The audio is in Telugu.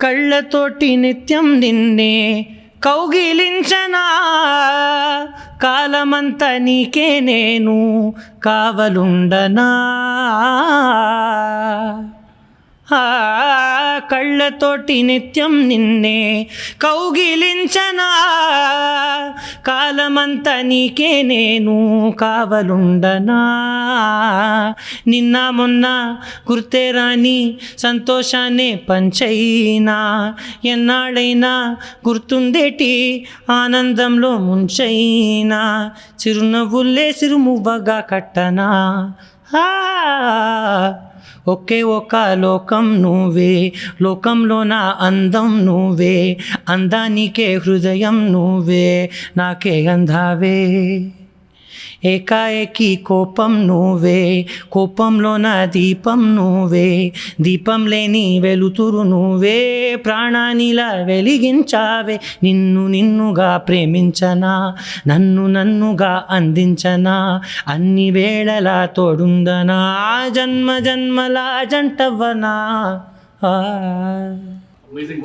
కళ్ళతోటి నిత్యం నిన్నే కౌగిలించనా, కాలమంతా నీకే నేను కావలుండనా. కళ్ళతోటి నిత్యం నిన్నే కౌగిలించనా, కాలమంతా నీకే నేను కావలుండనా. నిన్న మొన్న గుర్తే రాని సంతోషాన్ని పంచైనా, ఎన్నాళ్ళైనా గుర్తుండేటి ఆనందంలో ముంచైనా, చిరునవ్వులే సిరుమువ్వగా కట్టనా. ఒకే ఒక లోకం నువ్వే, లోకంలో నా అందం నువ్వే, అందానికే హృదయం నువ్వే, నాకే అందావే. ఏకాఏకి కోపం నువ్వే, కోపంలో నా దీపం నువ్వే, దీపం లేని వెలుతురు నువ్వే, ప్రాణానిలా వెలిగించావే. నిన్ను నిన్నుగా ప్రేమించనా, నన్ను నన్నుగా అందించనా, అన్ని వేళలా తోడుందనా, జన్మ జన్మల జంటవ్వనా. Amazing.